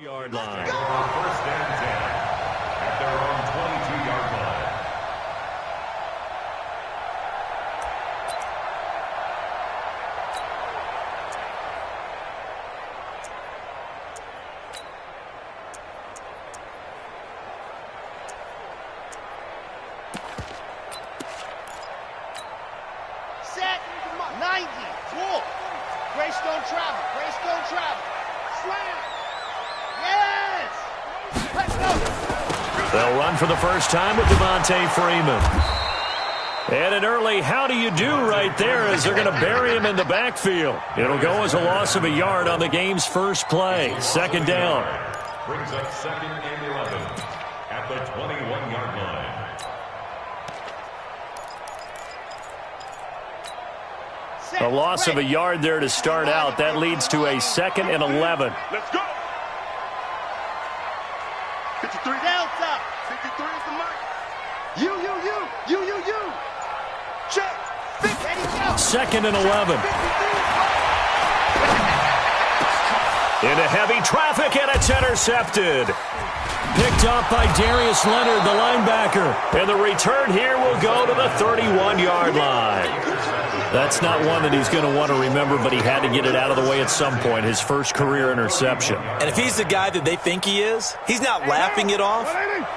Yard line. First and 10 at their own 22-yard line. Set. 90. Cool. Greystone travel. Greystone travel. Slam. Yes! Let's go! They'll run for the first time with Devontae Freeman. And an early how do you do right there as they're going to bury him in the backfield. It'll go as a loss of a yard on the game's first play. Second down. Brings up second and 11 at the 21-yard line. A loss of a yard there to start out. That leads to a second and 11. Let's go. 53. Delta. 53 is the mark. You. Check. Ready, go. Second and 11. Into heavy traffic, and it's intercepted. Picked up by Darius Leonard, the linebacker. And the return here will go to the 31-yard line. That's not one that he's going to want to remember, but he had to get it out of the way at some point, his first career interception. And if he's the guy that they think he is, he's not laughing it off,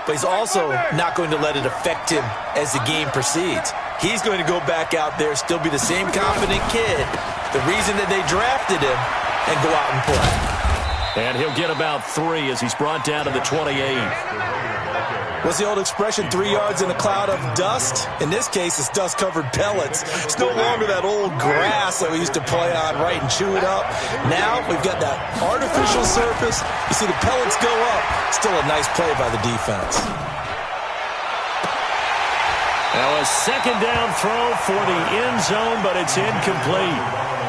but he's also not going to let it affect him as the game proceeds. He's going to go back out there, still be the same confident kid, the reason that they drafted him, and go out and play. And he'll get about 3 as he's brought down to the 28. What's the old expression, 3 yards in a cloud of dust? In this case, it's dust-covered pellets. It's no longer that old grass that we used to play on, right, and chew it up. Now we've got that artificial surface. You see the pellets go up. Still a nice play by the defense. Now a second down throw for the end zone, but it's incomplete.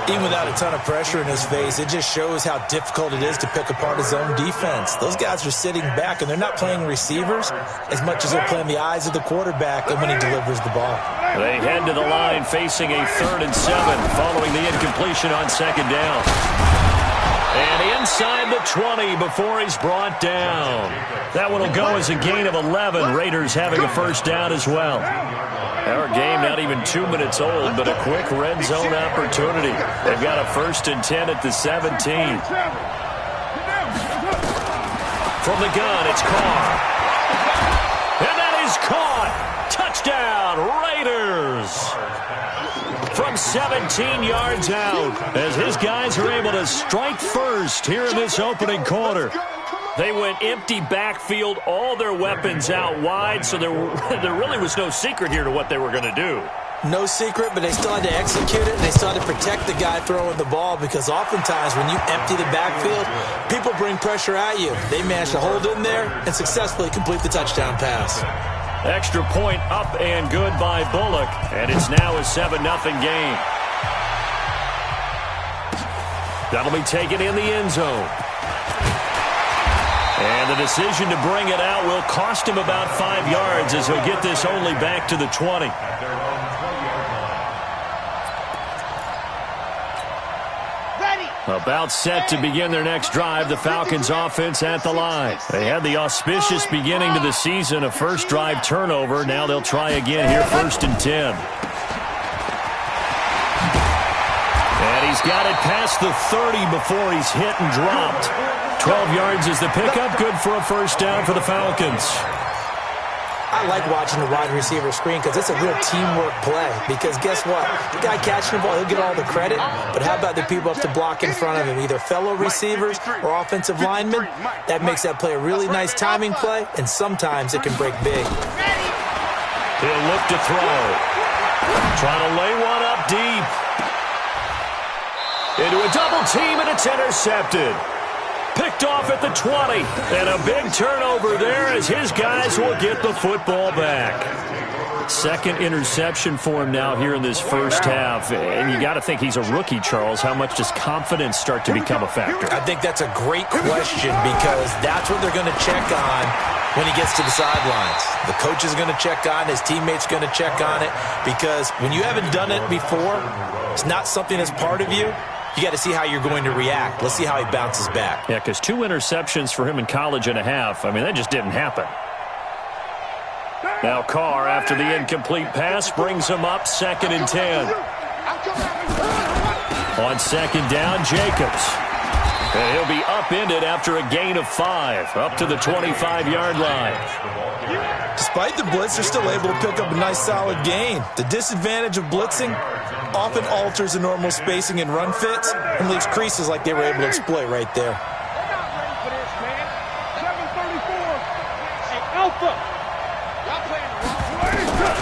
Even without a ton of pressure in his face, it just shows how difficult it is to pick apart his own defense. Those guys are sitting back, and they're not playing receivers as much as they're playing the eyes of the quarterback and when he delivers the ball. They head to the line facing a 3rd and 7 following the incompletion on second down. And inside the 20 before he's brought down. That one will go as a gain of 11. Raiders having a first down as well. Our game not even 2 minutes old, but a quick red zone opportunity. They've got a 1st and 10 at the 17. From the gun, it's Carr. And that is caught. Touchdown, Raiders. From 17 yards out, as his guys are able to strike first here in this opening quarter. They went empty backfield, all their weapons out wide, so there really was no secret here to what they were going to do. No secret, but they still had to execute it, and they still had to protect the guy throwing the ball, because oftentimes when you empty the backfield, people bring pressure at you. They managed to hold in there and successfully complete the touchdown pass. Extra point up and good by Bullock, and it's now a 7-0 game. That'll be taken in the end zone. And the decision to bring it out will cost him about 5 yards as he'll get this only back to the 20. About set to begin their next drive, the Falcons offense at the line. They had the auspicious beginning to the season, a first drive turnover. Now they'll try again here, 1st and 10. And he's got it past the 30 before he's hit and dropped. 12 yards is the pickup, good for a first down for the Falcons. I like watching the wide receiver screen because it's a real teamwork play. Because guess what? The guy catching the ball, he'll get all the credit. But how about the people up to block in front of him, either fellow receivers or offensive linemen? That makes that play a really nice timing play, and sometimes it can break big. He'll look to throw. Trying to lay one up deep. Into a double team, and it's intercepted. Picked off at the 20, and a big turnover there as his guys will get the football back. Second interception for him now here in this first half, and you got to think he's a rookie, Charles. How much does confidence start to become a factor? I think that's a great question because that's what they're going to check on when he gets to the sidelines. The coach is going to check on, his teammates going to check on it, because when you haven't done it before, it's not something that's part of you. you got to see how you're going to react. Let's see how he bounces back. Yeah, because 2 interceptions for him in college and a half. I mean, that just didn't happen. Now Carr, after the incomplete pass, brings him up 2nd and 10. On 2nd down, Jacobs. And he'll be upended after a gain of 5, up to the 25-yard line. Despite the blitz, they're still able to pick up a nice, solid gain. The disadvantage of blitzing often alters the normal spacing and run fits and leaves creases like they were able to exploit right there. They're not ready for this, man. 734. Hey, Alpha. Y'all playing the wrong way.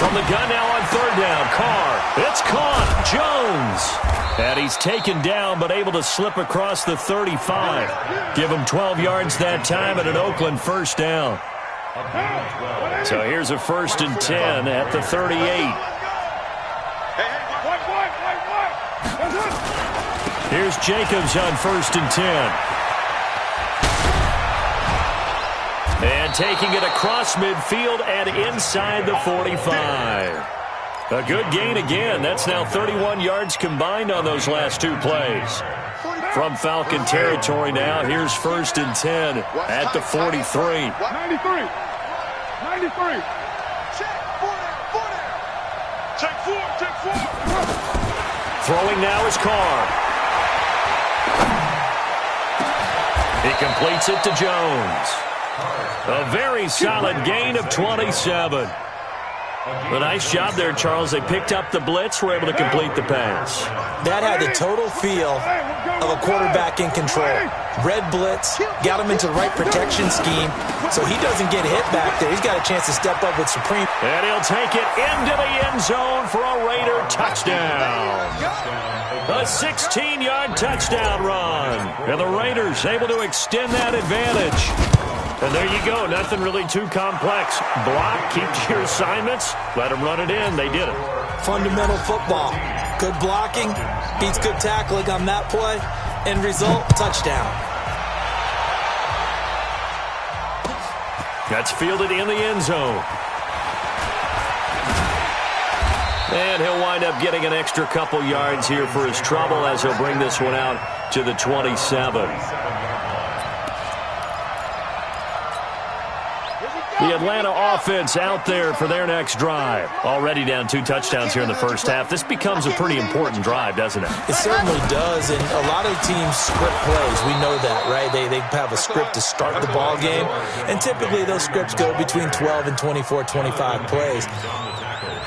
From the gun now on 3rd down, Carr. It's caught. Jones. And he's taken down but able to slip across the 35. Give him 12 yards that time and an Oakland 1st down. So here's a 1st and 10 at the 38. Here's Jacobs on 1st and 10. And taking it across midfield and inside the 45. A good gain again. That's now 31 yards combined on those last 2 plays. From Falcon territory now, here's 1st and 10 at the 43. 93. 93. Check 4. Throwing now is Carr. He completes it to Jones. A very solid gain of 27. A nice job there, Charles. They picked up the blitz, were able to complete the pass. That had the total feel of a quarterback in control. Red blitz, got him into the right protection scheme, so he doesn't get hit back there. He's got a chance to step up with supreme. And he'll take it into the end zone for a Raider touchdown. A 16-yard touchdown run. And the Raiders able to extend that advantage. And there you go. Nothing really too complex. Block, keep to your assignments, let them run it in. They did it. Fundamental football. Good blocking, beats good tackling on that play. End result, touchdown. That's fielded in the end zone. And he'll wind up getting an extra couple yards here for his trouble as he'll bring this one out to the 27. The Atlanta offense out there for their next drive. Already down 2 touchdowns here in the first half. This becomes a pretty important drive, doesn't it? It certainly does, and a lot of teams script plays. We know that, right? They have a script to start the ball game, and typically those scripts go between 12 and 24, 25 plays.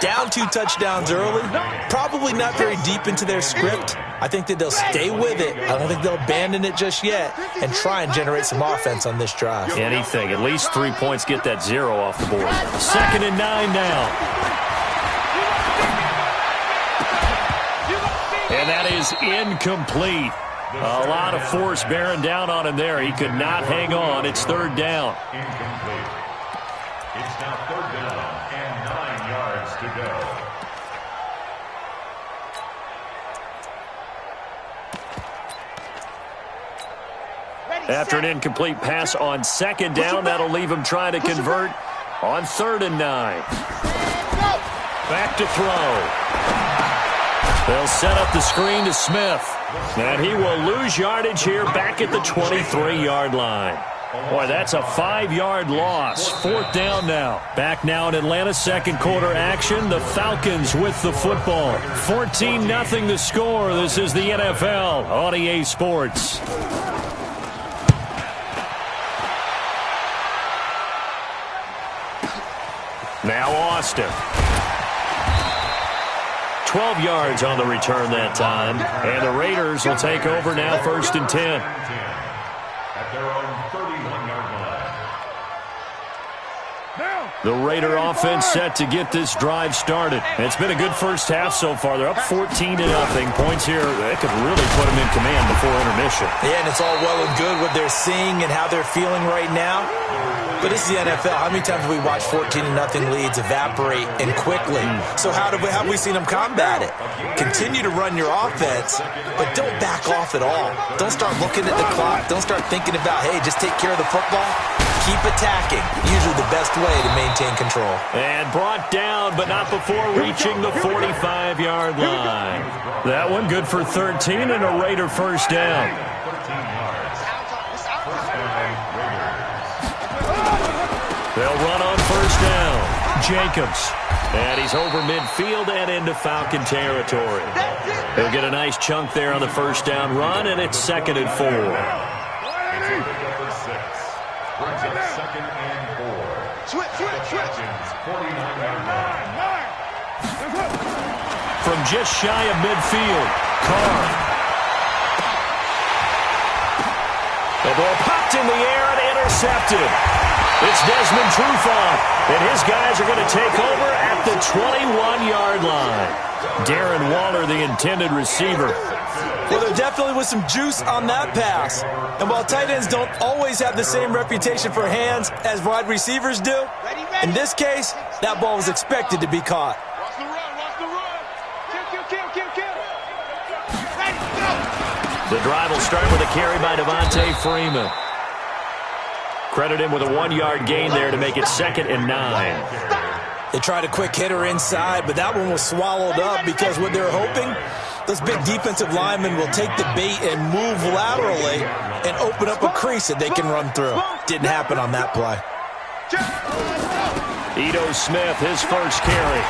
Down 2 touchdowns early, probably not very deep into their script. I think that they'll stay with it. I don't think they'll abandon it just yet and try and generate some offense on this drive. Anything. At least 3 points, get that 0 off the board. 2nd and 9 now. And that is incomplete. A lot of force bearing down on him there. He could not hang on. It's 3rd down. Incomplete. It's now 3rd down and 9 yards to go. After an incomplete pass on 2nd down, that'll leave him trying to convert on 3rd and 9. Back to throw. They'll set up the screen to Smith. And he will lose yardage here back at the 23-yard line. Boy, that's a 5-yard loss. 4th down now. Back now in Atlanta, 2nd quarter action. The Falcons with the football. 14-0 the score. This is the NFL on EA Sports. Now Austin. 12 yards on the return that time. And the Raiders will take over now 1st and 10. At their own 31-yard line. The Raider offense set to get this drive started. And it's been a good first half so far. They're up 14-0. Points here that could really put them in command before intermission. Yeah, and it's all well and good what they're seeing and how they're feeling right now. But this is the NFL. How many times have we watched 14-0 leads evaporate and quickly? So how have we seen them combat it? Continue to run your offense, but don't back off at all. Don't start looking at the clock. Don't start thinking about, hey, just take care of the football. keep attacking. Usually the best way to maintain control. And brought down, but not before reaching the 45-yard line. That one good for 13 and a Raider first down. 13 yards. First down, Raiders. They'll run on first down. Jacobs. And he's over midfield and into Falcon territory. He'll get a nice chunk there on the first down run, and it's 2nd and 4. It's number 6. Brings up 2nd and 4. Switch. 49-yard line. From just shy of midfield, Carr. The ball popped in the air and intercepted. It's Desmond Trufant, and his guys are going to take over at the 21-yard line. Darren Waller, the intended receiver. Well, there definitely was some juice on that pass. And while tight ends don't always have the same reputation for hands as wide receivers do, in this case, that ball was expected to be caught. Watch the run. Kill. Ready, go. The drive will start with a carry by Devontae Freeman. Credit him with a 1-yard gain there to make it 2nd and 9. They tried a quick hitter inside, but that one was swallowed up because what they're hoping, those big defensive linemen will take the bait and move laterally and open up a crease that they can run through. Didn't happen on that play. Ito Smith, his first carry.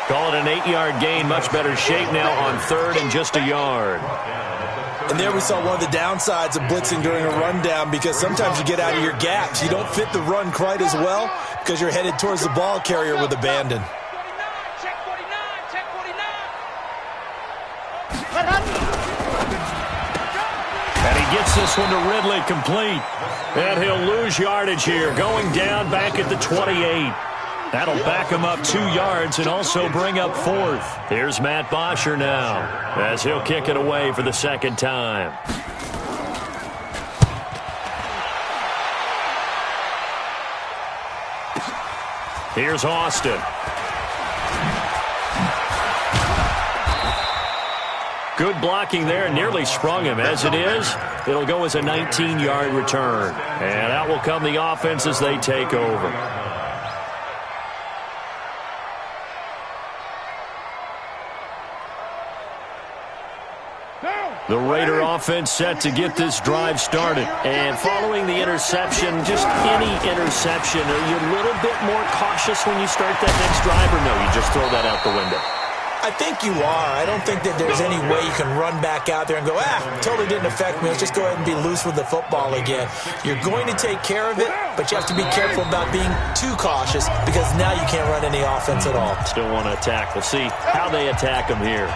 Call it an 8-yard gain, much better shape now on 3rd and just a yard. And there we saw one of the downsides of blitzing during a rundown because sometimes you get out of your gaps. You don't fit the run quite as well because you're headed towards the ball carrier with abandon. Check 49. And he gets this one to Ridley complete. And he'll lose yardage here, going down back at the 28. That'll back him up 2 yards and also bring up 4th. Here's Matt Bosher now as he'll kick it away for the 2nd time. Here's Austin. Good blocking there, nearly sprung him. As it is, it'll go as a 19-yard return. And out will come the offense as they take over. The Raider offense set to get this drive started. And following the interception, just any interception, are you a little bit more cautious when you start that next drive, or no, you just throw that out the window? I think you are. I don't think that there's any way you can run back out there and go, totally didn't affect me. Let's just go ahead and be loose with the football again. You're going to take care of it, but you have to be careful about being too cautious because now you can't run any offense at all. Still want to attack. We'll see how they attack them here.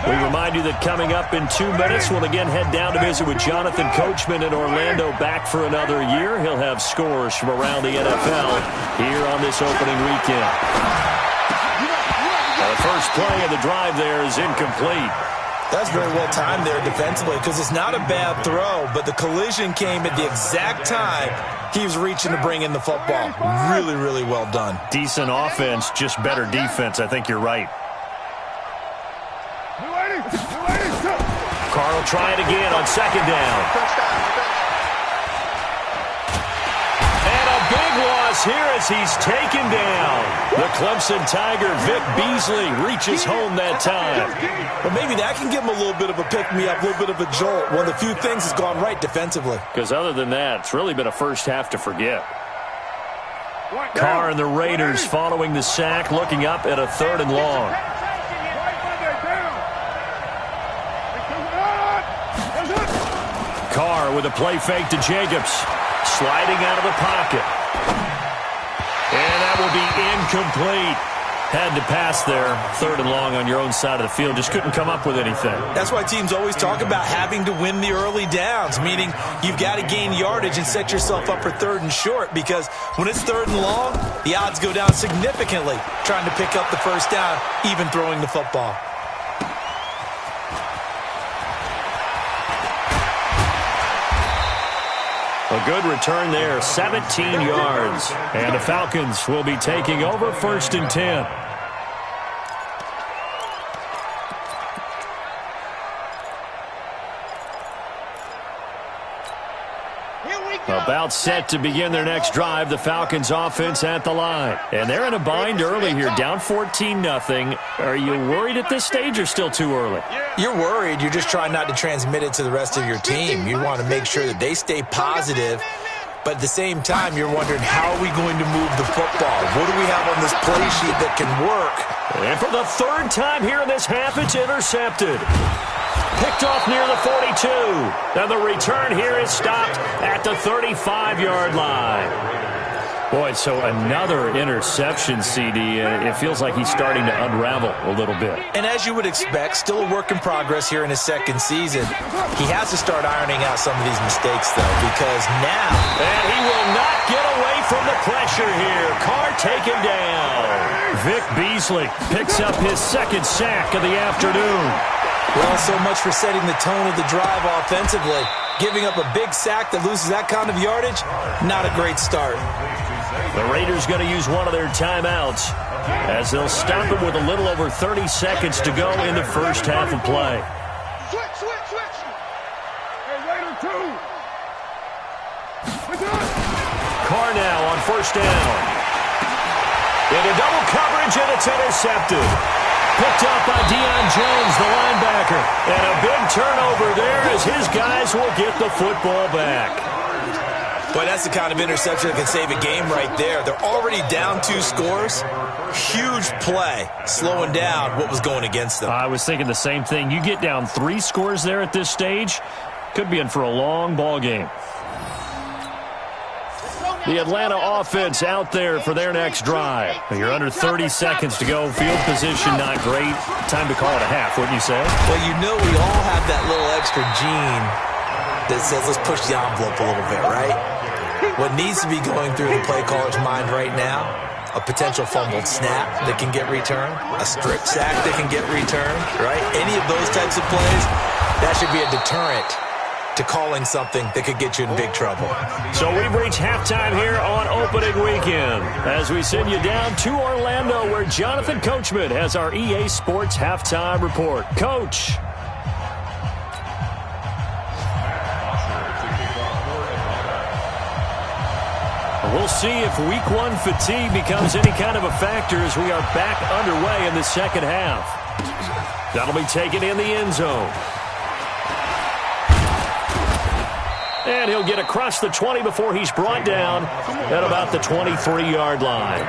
We remind you that coming up in 2 minutes, we'll again head down to visit with Jonathan Coachman in Orlando, back for another year. He'll have scores from around the NFL here on this opening weekend. The first play of the drive there is incomplete. That's very well timed there defensively because it's not a bad throw, but the collision came at the exact time he was reaching to bring in the football. Really, really well done. Decent offense, just better defense. I think you're right. Carr will try it again on 2nd down. And a big loss here as he's taken down. The Clemson Tiger, Vic Beasley, reaches home that time. Well, maybe that can give him a little bit of a pick-me-up, a little bit of a jolt. One of the few things that's gone right defensively. Because other than that, it's really been a first half to forget. Carr and the Raiders following the sack, looking up at a 3rd and long. Carr with a play fake to Jacobs. Sliding out of the pocket. And that will be incomplete. Had to pass there. 3rd and long on your own side of the field. Just couldn't come up with anything. That's why teams always talk about having to win the early downs, meaning you've got to gain yardage and set yourself up for 3rd and short, because when it's 3rd and long, the odds go down significantly trying to pick up the first down, even throwing the football. A good return there, 17 yards. And the Falcons will be taking over 1st and 10. About set to begin their next drive, the Falcons offense at the line. And they're in a bind early here, down 14-0. Are you worried at this stage or still too early? You're worried. You're just trying not to transmit it to the rest of your team. You want to make sure that they stay positive. But at the same time, you're wondering, how are we going to move the football? What do we have on this play sheet that can work? And for the third time here in this half, it's intercepted. Picked off near the 42. And the return here is stopped at the 35-yard line. Boy, so another interception, CD, and it feels like he's starting to unravel a little bit. And as you would expect, still a work in progress here in his second season. He has to start ironing out some of these mistakes, though, because now... And he will not get away from the pressure here. Carr taken down. Vic Beasley picks up his second sack of the afternoon. Well, so much for setting the tone of the drive offensively. Giving up a big sack that loses that kind of yardage, not a great start. The Raiders going to use one of their timeouts as they'll stop him with a little over 30 seconds to go in the first half of play. Switch. Hey, Raider 2. Carr now on first down. Into double coverage, and it's intercepted. Picked up by Deion Jones, the linebacker. And a big turnover there as his guys will get the football back. Boy, that's the kind of interception that can save a game right there. They're already down 2 scores. Huge play, slowing down what was going against them. I was thinking the same thing. You get down 3 scores there at this stage, could be in for a long ball game. The Atlanta offense out there for their next drive. You're under 30 seconds to go. Field position not great. Time to call it a half, wouldn't you say? Well, you know we all have that little extra gene that says let's push the envelope a little bit, right? What needs to be going through the play caller's mind right now, a potential fumbled snap that can get returned, a strip sack that can get returned, right? Any of those types of plays, that should be a deterrent to calling something that could get you in big trouble. So we've reached halftime here on opening weekend as we send you down to Orlando where Jonathan Coachman has our EA Sports halftime report. Coach. We'll see if week 1 fatigue becomes any kind of a factor as we are back underway in the second half. That'll be taken in the end zone. And he'll get across the 20 before he's brought down at about the 23-yard line.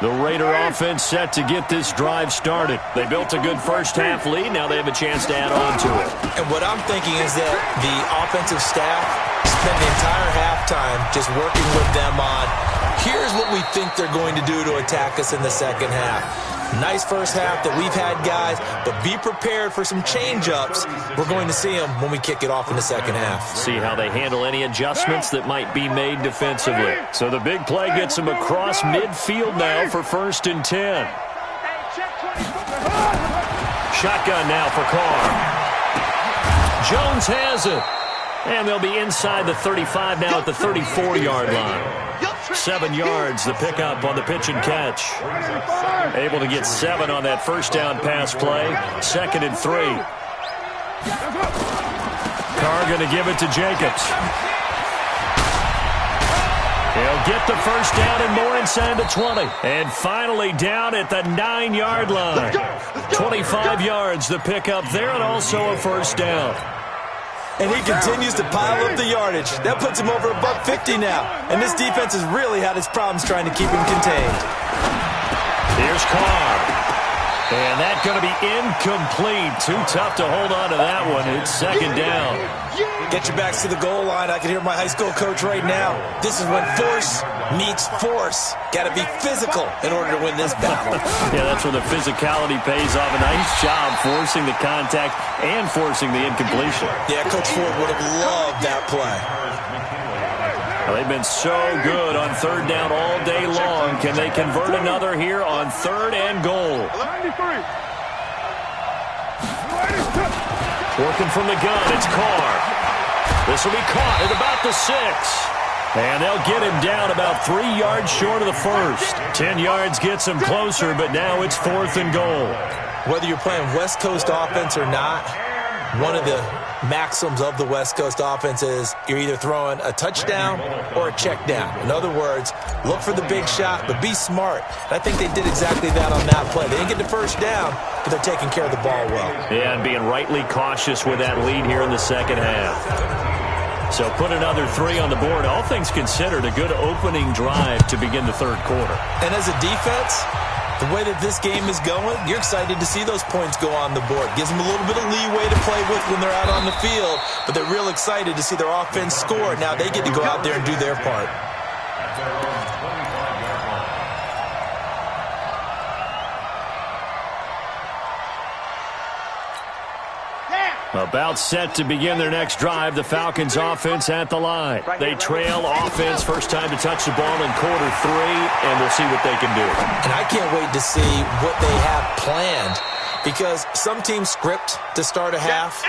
The Raider offense set to get this drive started. They built a good first half lead. Now they have a chance to add on to it. And what I'm thinking is that the offensive staff spent the entire halftime just working with them on, here's what we think they're going to do to attack us in the second half. Nice first half that we've had, guys, but be prepared for some change-ups. We're going to see them when we kick it off in the second half. See how they handle any adjustments that might be made defensively. So the big play gets them across midfield now for 1st and 10. Shotgun now for Carr. Jones has it. And they'll be inside the 35 now at the 34-yard line. 7 yards, the pickup on the pitch and catch. Able to get 7 on that first down pass play. 2nd and 3. Carr going to give it to Jacobs. He'll get the first down and more inside the 20. And finally down at the 9-yard line. 25 yards, the pickup there, and also a first down. And he continues to pile up the yardage. That puts him over $150 now. And this defense has really had its problems trying to keep him contained. Here's Carr. And that's going to be incomplete. Too tough to hold on to that one. It's 2nd down. Get your backs to the goal line. I can hear my high school coach right now. This is when force meets force. Got to be physical in order to win this battle. Yeah, that's where the physicality pays off. A nice job forcing the contact and forcing the incompletion. Yeah, Coach Ford would have loved that play. Well, they've been so good on 3rd down all day long. Can they convert another here on 3rd and goal? Working from the gun, it's Carr. This will be caught at about the 6. And they'll get him down about 3 yards short of the first. 10 yards gets him closer, but now it's 4th and goal. Whether you're playing West Coast offense or not, one of the maxims of the West Coast offense is you're either throwing a touchdown or a check down. In other words, look for the big shot, but be smart. And I think they did exactly that on that play. They didn't get the first down, but they're taking care of the ball well. Yeah, and being rightly cautious with that lead here in the second half. So put another 3 on the board. All things considered, a good opening drive to begin the third quarter. And as a defense, the way that this game is going, you're excited to see those points go on the board. Gives them a little bit of leeway to play with when they're out on the field, but they're real excited to see their offense score. Now they get to go out there and do their part. About set to begin their next drive, the Falcons offense at the line. They trail offense, first time to touch the ball in quarter 3, and we'll see what they can do. And I can't wait to see what they have planned, because some teams script to start a half.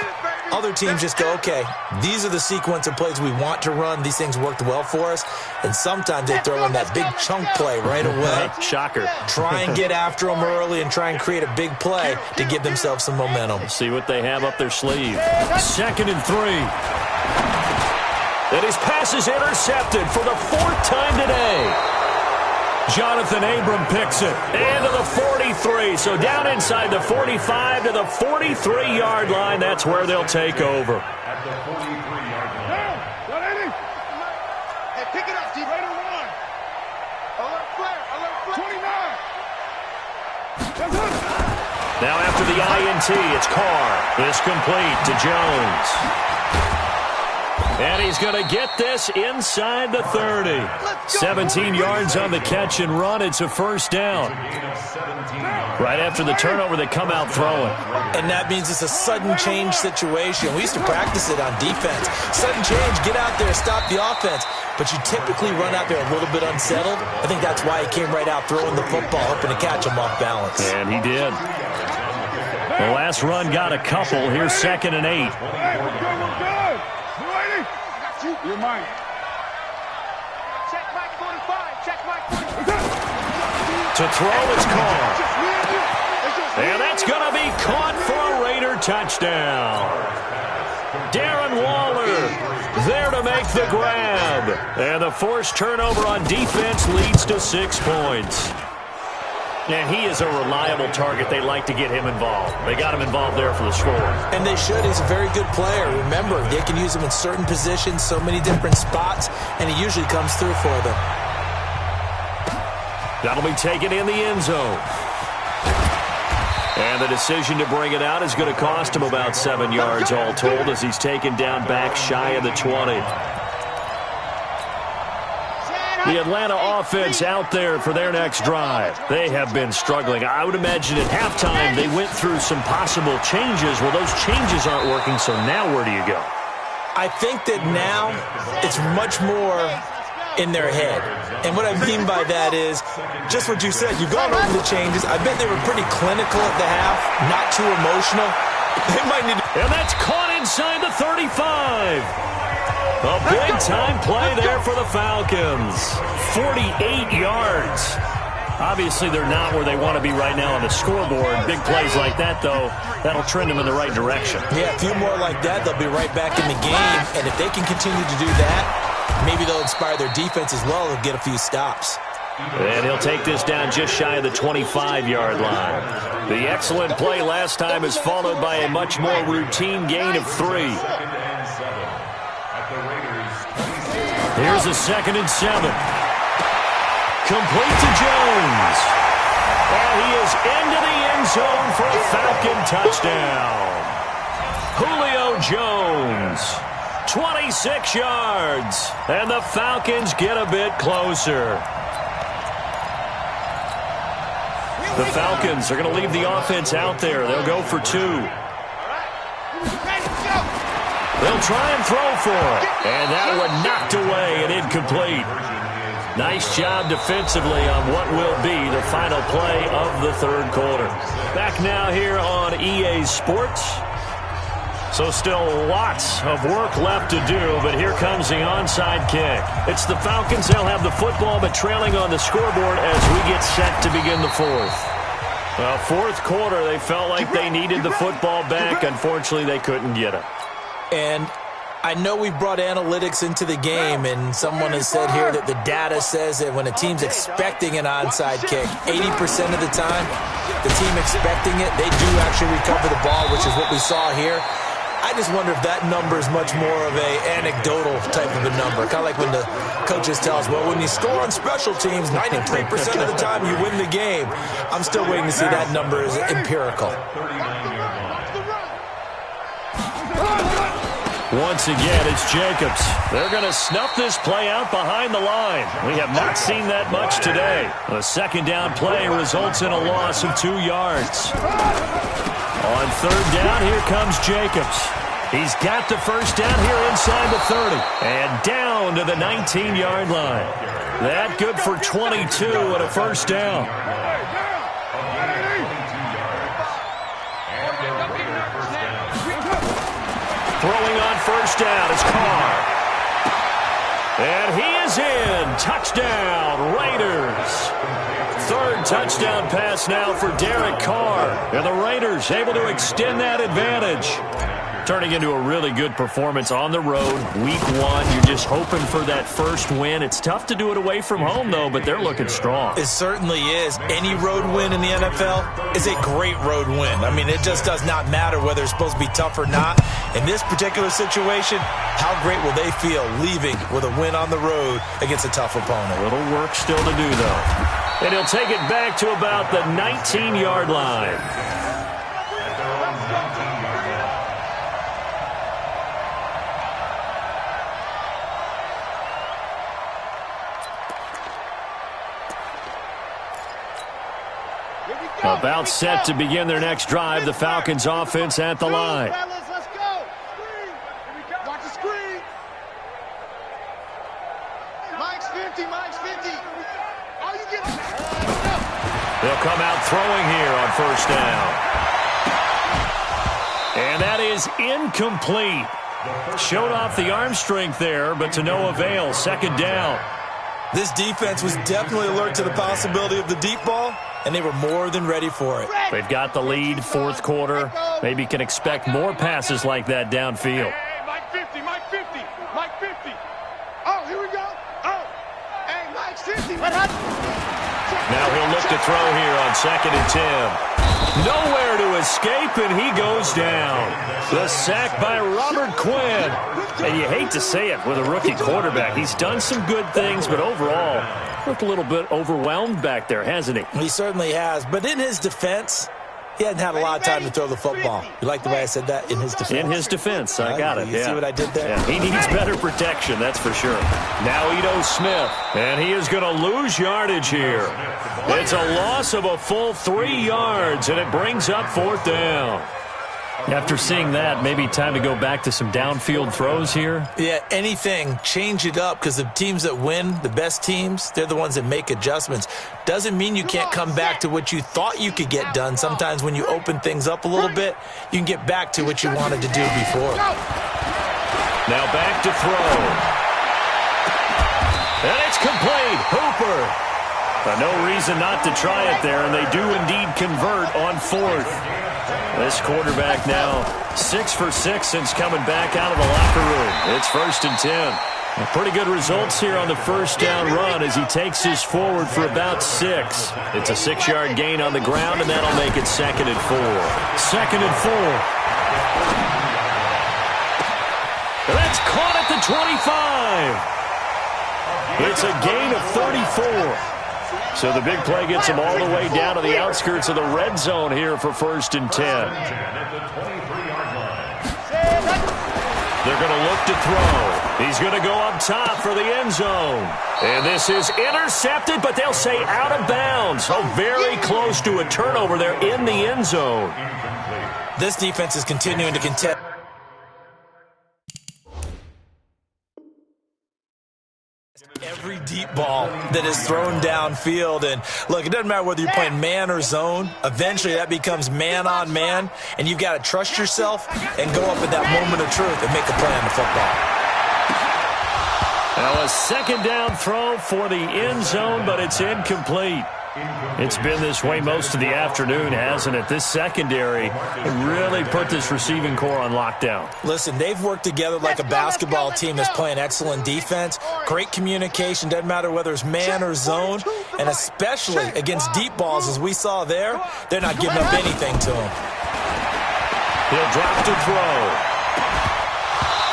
Other teams just go, okay, these are the sequence of plays we want to run. These things worked well for us. And sometimes they throw in that big chunk play right away. Shocker. Try and get after them early and try and create a big play to give themselves some momentum. See what they have up their sleeve. 2nd and 3. And his pass is intercepted for the 4th time today. Jonathan Abram picks it into the 43. So down inside the 45 to the 43-yard line. That's where they'll take over. At the 43-yard line. Hey, pick it up, D. Raider 1. Alert flare. 29. Now after the INT, it's Carr. This complete to Jones. And he's going to get this inside the 30. 17 yards on the catch and run. It's a first down. Right after the turnover, they come out throwing. And that means it's a sudden change situation. We used to practice it on defense. Sudden change, get out there, stop the offense. But you typically run out there a little bit unsettled. I think that's why he came right out throwing the football, hoping to catch him off balance. And he did. The last run got a couple. Here's 2nd and 8. Hey, we're good. You're mine. Check Mike 45. Check Mike 45. To throw, it's Carr. And that's going to be caught for a Raider touchdown. Darren Waller there to make the grab. And the forced turnover on defense leads to 6 points. And he is a reliable target. They like to get him involved. They got him involved there for the score. And they should. He's a very good player. Remember, they can use him in certain positions, so many different spots, and he usually comes through for them. That'll be taken in the end zone. And the decision to bring it out is going to cost him about 7 yards all told as he's taken down back shy of the 20. The Atlanta offense out there for their next drive. They have been struggling. I would imagine at halftime they went through some possible changes. Well, those changes aren't working, so now where do you go? I think that now it's much more in their head. And what I mean by that is just what you said. You've gone over the changes. I bet they were pretty clinical at the half, not too emotional. They might need to... And that's caught inside the 35. A big-time play there for the Falcons. 48 yards. Obviously, they're not where they want to be right now on the scoreboard. Big plays like that, though, that'll trend them in the right direction. Yeah, a few more like that, they'll be right back in the game. And if they can continue to do that, maybe they'll inspire their defense as well and get a few stops. And he'll take this down just shy of the 25-yard line. The excellent play last time is followed by a much more routine gain of 3. Here's a 2nd and 7. Complete to Jones. And he is into the end zone for a Falcon touchdown. Julio Jones, 26 yards. And the Falcons get a bit closer. The Falcons are going to leave the offense out there. They'll go for 2. They'll try and throw for it. And that one knocked away and incomplete. Nice job defensively on what will be the final play of the third quarter. Back now here on EA Sports. So still lots of work left to do, but here comes the onside kick. It's the Falcons. They'll have the football, but trailing on the scoreboard as we get set to begin the fourth. Well, fourth quarter, they felt like they needed the football back. Unfortunately, they couldn't get it. And I know we brought analytics into the game, and someone has said here that the data says that when a team's expecting an onside kick, 80% of the time, the team expecting it, they do actually recover the ball, which is what we saw here. I just wonder if that number is much more of a anecdotal type of a number. Kind of like when the coaches tell us, well, when you score on special teams, 93% of the time you win the game. I'm still waiting to see that number is empirical. Once again, it's Jacobs. They're going to snuff this play out behind the line. We have not seen that much today. The second down play results in a loss of 2 yards. On third down, here comes Jacobs. He's got the first down here inside the 30. And down to the 19-yard line. That good for 22 and a first down. Throwing on first down is Carr. And he is in. Touchdown, Raiders. Third touchdown pass now for Derek Carr. And the Raiders able to extend that advantage. Turning into a really good performance on the road. Week 1, you're just hoping for that first win. It's tough to do it away from home, though, but they're looking strong. It certainly is. Any road win in the NFL is a great road win. I mean, it just does not matter whether it's supposed to be tough or not. In this particular situation, how great will they feel leaving with a win on the road against a tough opponent? A little work still to do, though. And he'll take it back to about the 19-yard line. About set to begin their next drive. The Falcons offense at the line. Let's go. Watch the screen. Mike's 50. Oh, you get it. They'll come out throwing here on first down. And that is incomplete. Showed off the arm strength there, but to no avail. Second down. This defense was definitely alert to the possibility of the deep ball, and they were more than ready for it. They've got the lead, fourth quarter. Maybe can expect more passes like that downfield. Hey, Mike 50. Oh, here we go. Oh, hey, Mike's 50. Now he'll look to throw here on 2nd and 10. Nowhere to escape, and he goes down. The sack by Robert Quinn. And you hate to say it with a rookie quarterback. He's done some good things, but overall, looked a little bit overwhelmed back there, hasn't he? He certainly has. But in his defense, he hadn't had a lot of time to throw the football. You like the way I said that? In his defense? In his defense. I got it. You see what I did there? Yeah, he needs better protection, that's for sure. Now Ito Smith, and he is going to lose yardage here. It's a loss of a full 3 yards, and it brings up fourth down. After seeing that, maybe time to go back to some downfield throws here. Yeah, anything. Change it up, because the teams that win, the best teams, they're the ones that make adjustments. Doesn't mean you can't come back to what you thought you could get done. Sometimes when you open things up a little bit, you can get back to what you wanted to do before. Now back to throw. And it's complete. Hooper. No reason not to try it there, and they do indeed convert on fourth. This quarterback now 6 for 6 since coming back out of the locker room. It's 1st and 10. Pretty good results here on the first down run as he takes this forward for about 6. It's a 6-yard gain on the ground, and that'll make it 2nd and 4. 2nd and 4. That's caught at the 25. It's a gain of 34. So the big play gets him all the way down to the outskirts of the red zone here for 1st and 10. They're going to look to throw. He's going to go up top for the end zone. And this is intercepted, but they'll say out of bounds. So very close to a turnover there in the end zone. This defense is continuing to contest. Every deep ball that is thrown downfield. And look, it doesn't matter whether you're playing man or zone. Eventually that becomes man on man, and you've got to trust yourself and go up at that moment of truth and make a play on the football. Now a 2nd down throw for the end zone, but it's incomplete. It's been this way most of the afternoon, hasn't it? This secondary really put this receiving core on lockdown. Listen, they've worked together like a basketball team that's playing excellent defense. Great communication, doesn't matter whether it's man or zone, and especially against deep balls as we saw there, they're not giving up anything to him. He'll drop to throw.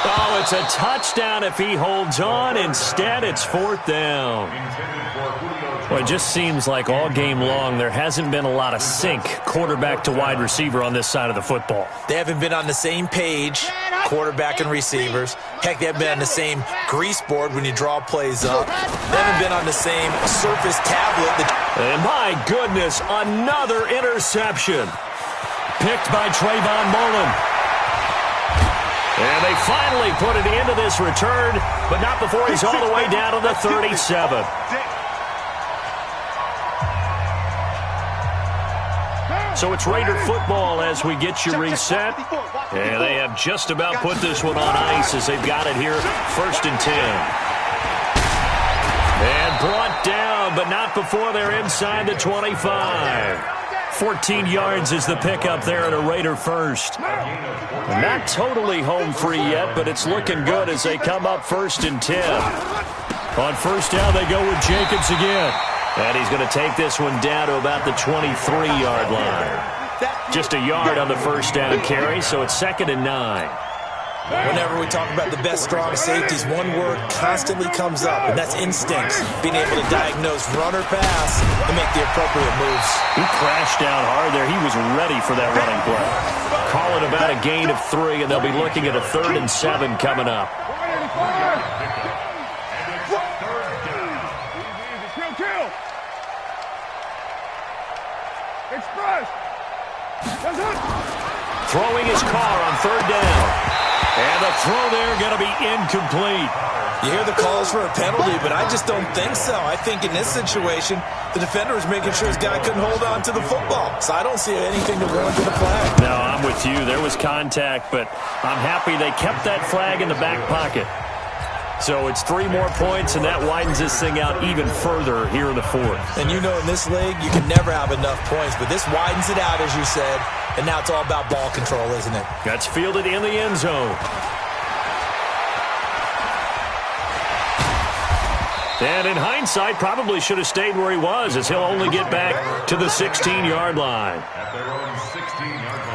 Oh, it's a touchdown if he holds on. Instead, it's 4th down. Well, it just seems like all game long there hasn't been a lot of sync quarterback to wide receiver on this side of the football. They haven't been on the same page, quarterback and receivers. Heck, they haven't been on the same grease board when you draw plays up. They haven't been on the same surface tablet. And my goodness, another interception. Picked by Trayvon Mullen. And they finally put it into this return, but not before he's all the way down to the 37. So it's Raider football as we get you reset. And they have just about put this one on ice as they've got it here, 1st and 10. And brought down, but not before they're inside the 25. 14 yards is the pickup there at a Raider first. Not totally home free yet, but it's looking good as they come up 1st and 10. On 1st down, they go with Jacobs again. And he's going to take this one down to about the 23-yard line. Just a yard on the 1st down carry, so it's 2nd and 9. Whenever we talk about the best strong safeties, one word constantly comes up, and that's instincts. Being able to diagnose run or pass and make the appropriate moves. He crashed down hard there. He was ready for that running play. Call it about a gain of 3, and they'll be looking at a 3rd and 7 coming up. Throwing his car on 3rd down. And the throw there going to be incomplete. You hear the calls for a penalty, but I just don't think so. I think in this situation, the defender was making sure his guy couldn't hold on to the football. So I don't see anything to warrant a flag. No, I'm with you. There was contact, but I'm happy they kept that flag in the back pocket. So it's 3 more points, and that widens this thing out even further here in the 4th. And you know in this league, you can never have enough points, but this widens it out, as you said, and now it's all about ball control, isn't it? That's fielded in the end zone. And in hindsight, probably should have stayed where he was, as he'll only get back to the 16-yard line. At their own 16-yard line.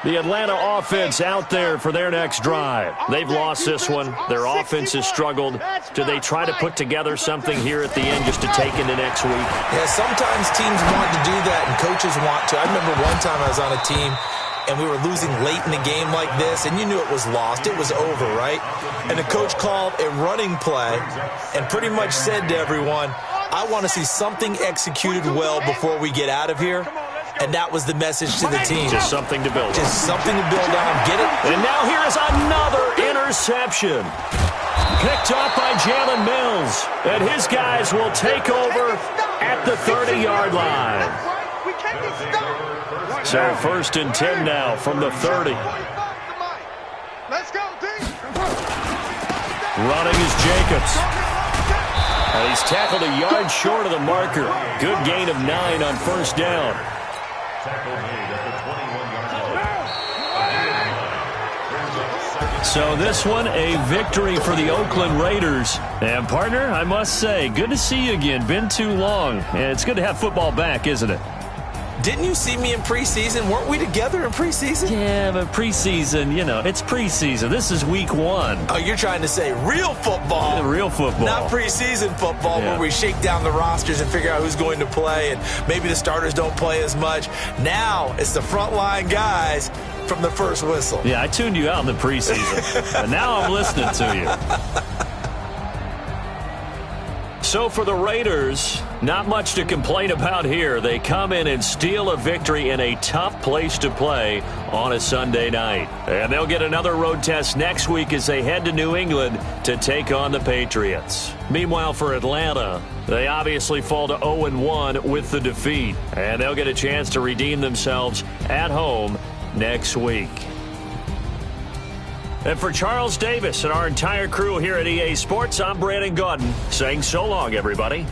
The Atlanta offense out there for their next drive. They've lost this one. Their offense has struggled. Do they try to put together something here at the end just to take into next week? Yeah, sometimes teams want to do that and coaches want to. I remember one time I was on a team and we were losing late in the game like this, and you knew it was lost. It was over, right? And the coach called a running play and pretty much said to everyone, I want to see something executed well before we get out of here. And that was the message to the team. Just something to build on. Just something to build on. Get it? And now here is another interception. Picked up by Jalen Mills. And his guys will take over at the 30-yard line. So 1st and 10 now from the 30. Let's go, D. Running is Jacobs. And he's tackled a yard short of the marker. Good gain of 9 on 1st down. Tackle made at the 21-yard line. So this one, a victory for the Oakland Raiders. And, partner, I must say, good to see you again. Been too long. And it's good to have football back, isn't it? Didn't you see me in preseason? Weren't we together in preseason? Yeah, but preseason, you know, it's preseason. This is week 1. Oh, you're trying to say real football. Yeah, real football. Not preseason football where we shake down the rosters and figure out who's going to play, and maybe the starters don't play as much. Now it's the frontline guys from the first whistle. Yeah, I tuned you out in the preseason, but now I'm listening to you. So for the Raiders, not much to complain about here. They come in and steal a victory in a tough place to play on a Sunday night. And they'll get another road test next week as they head to New England to take on the Patriots. Meanwhile, for Atlanta, they obviously fall to 0-1 with the defeat. And they'll get a chance to redeem themselves at home next week. And for Charles Davis and our entire crew here at EA Sports, I'm Brandon Gaudin saying so long, everybody.